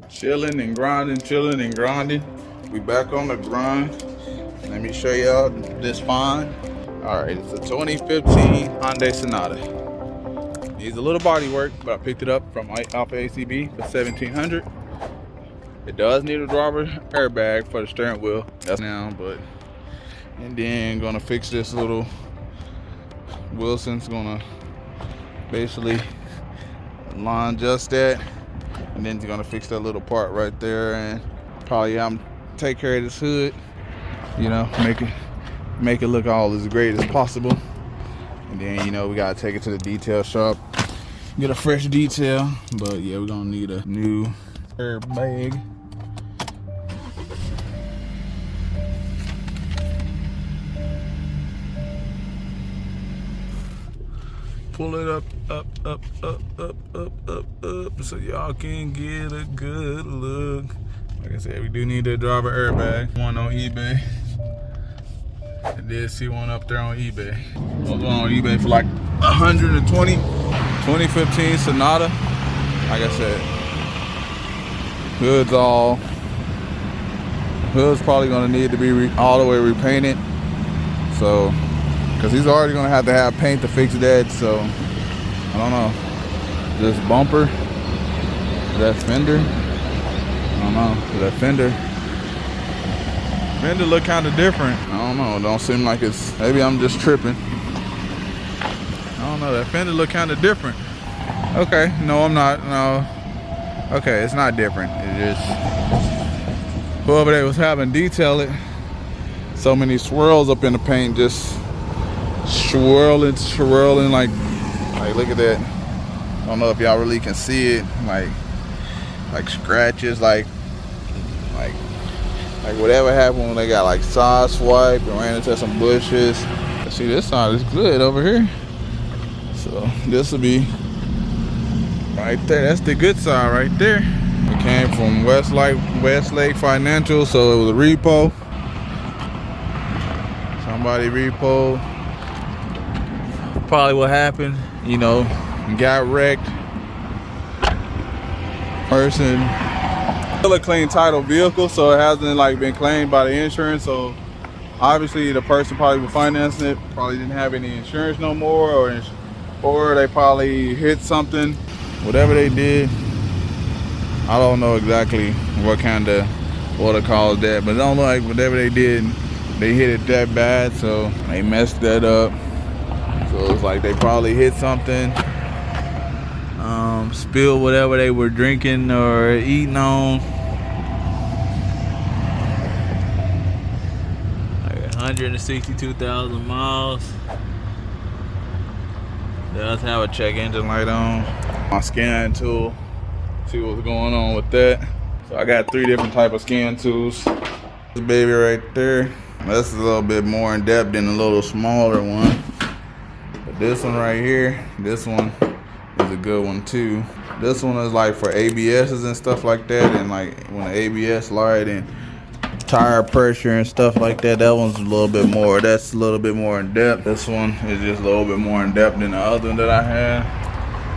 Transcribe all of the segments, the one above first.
Chilling and grinding, chilling and grinding. We back on the grind. Let me show y'all this find. All right, it's a 2015 Hyundai Sonata. Needs a little body work, but I picked it up from Alpha ACB for 1,700. It does need a driver airbag for the steering wheel. That's now, but and then gonna fix this little. Wilson's gonna basically line just that, and then he's gonna fix that little part right there, and probably take care of this hood. You know, make it look all as great as possible. And then, you know, we gotta take it to the detail shop, get a fresh detail. But yeah, we're gonna need a new airbag. Pull it up, so y'all can get a good look. Like I said, we do need that driver airbag. One on eBay. I did see one up there on eBay. I was on eBay for like 120. 2015 Sonata. Like I said, hood's probably gonna need to be all the way repainted. So, cause he's already gonna have to have paint to fix that. So, I don't know. This bumper, that fender. I don't know. That fender look kind of different. I don't know. It don't seem like it's. Maybe I'm just tripping. I don't know. That fender look kind of different. Okay. No, I'm not. No. Okay, it's not different. It just whoever they was having detail it. So many swirls up in the paint, just swirling like look at that. I don't know if y'all really can see it. Like scratches, like whatever happened when they got like side swipe and ran into some bushes. See, this side is good over here. So this will be right there. That's the good side right there. It came from Westlake Financial, so it was a repo. Somebody repo. Probably what happened, you know, got wrecked. Person. Still a clean title vehicle, so it hasn't like been claimed by the insurance. So obviously the person probably was financing it probably didn't have any insurance no more, or they probably hit something. Whatever they did, I don't know exactly what it caused that, but it don't look like whatever they did, they hit it that bad, so they messed that up. So it's like they probably hit something, spilled whatever they were drinking or eating on. Like 162,000 miles. Does have a check engine light on. My scan tool, see what's going on with that. So I got 3 different type of scan tools. This baby right there, that's a little bit more in depth than the little smaller one. But this one right here, this one is a good one too. This one is like for ABSs and stuff like that, and like when the ABS light and tire pressure and stuff like that, that one's a little bit more, that's a little bit more in depth. This one is just a little bit more in depth than the other one that I had.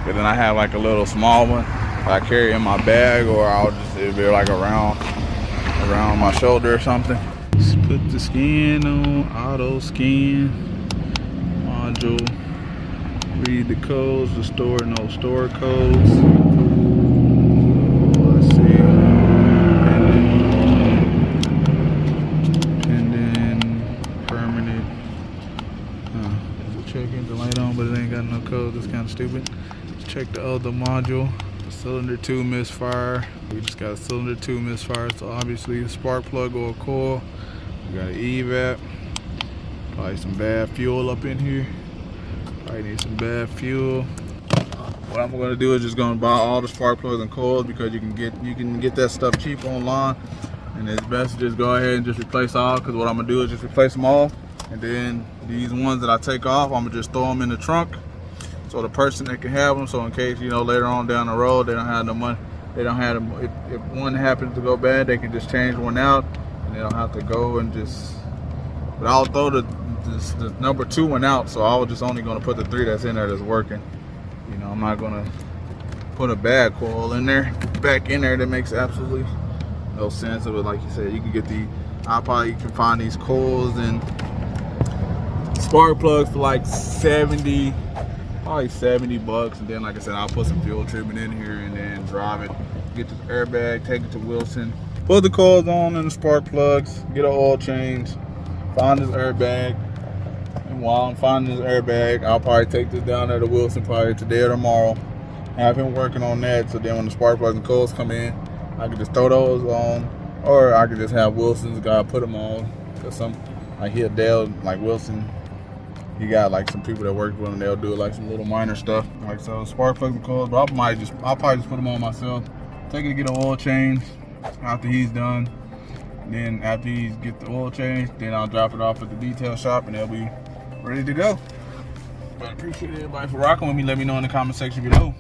But then I have like a little small one I carry in my bag, or it'll be like around my shoulder or something. Just put the scan on, auto scan, module, read the codes, the store, no store codes. Let's see. Pending, permanent. There's a check engine light on, but it ain't got no code. That's kind of stupid. Let's check the other module. Cylinder 2 misfire. We just got a cylinder 2 misfire, so obviously a spark plug or a coil. We got an evap. Probably some bad fuel up in here. Probably need some bad fuel. What I'm gonna do is just gonna buy all the spark plugs and coils, because you can get that stuff cheap online, and it's best to just go ahead and just replace all. Because what I'm gonna do is just replace them all, and then these ones that I take off, I'm gonna just throw them in the trunk, so the person that can have them. So in case, you know, later on down the road they don't have no money, they don't have them. If one happens to go bad, they can just change one out, and they don't have to go and just. But I'll throw the number 2 one out, so I was just only gonna put the 3 that's in there that's working. You know, I'm not gonna put a bad coil in there, back in there. That makes absolutely no sense. But like you said, you can get the, I probably can find these coils and spark plugs for like 70, probably 70 bucks. And then like I said, I'll put some fuel treatment in here and then drive it, get this airbag, take it to Wilson, put the coils on and the spark plugs, get an oil change, find this airbag. And while I'm finding this airbag, I'll probably take this down there to Wilson probably today or tomorrow. Have him working on that, so then when the spark plugs and coils come in, I can just throw those on, or I could just have Wilson's guy put them on. Cause some, like Dale, like Wilson, he got like some people that work with him. They'll do like some little minor stuff, like so spark plugs and coils. But I'll probably just put them on myself. Take it to get an oil change after he's done. And then after he get the oil change, then I'll drop it off at the detail shop, and they'll be ready to go. But I appreciate everybody for rocking with me. Let me know in the comment section below.